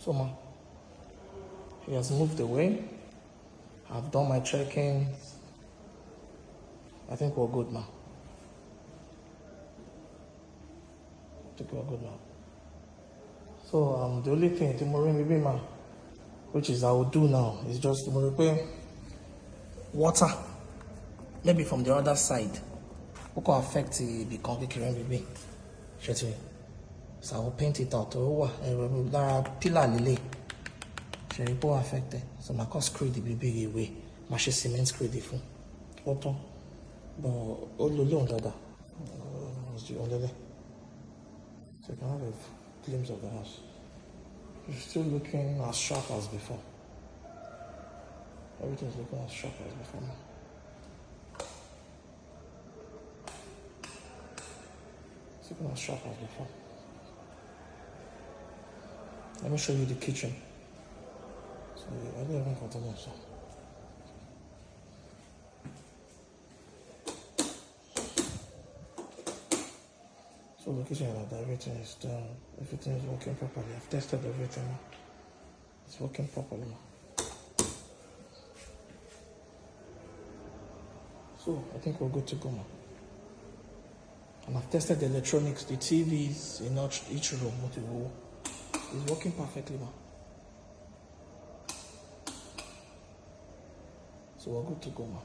So ma, he has moved away. I've done my checking. I think we're good now. I think we're good now. So the only thing tomorrow maybe ma, which is I will do now, is just tomorrow pay water. Maybe from the other side. What can affect the concrete maybe? So I will paint it out. There are pillar lily. She will affect it. So my cost screw the baby away. My cement screw the phone. What? But all the under that. So you can have a glimpse of the house. It's still looking as sharp as before. Everything's looking as sharp as before now. It's looking as sharp as before. Let me show you the kitchen. So I don't even continue so. So the kitchen like that, everything is done, everything is working properly. I've tested everything. It's working properly. So I think we're good to go now. And I've tested the electronics, the TVs in each room. It's working perfectly now. So we're good to go now.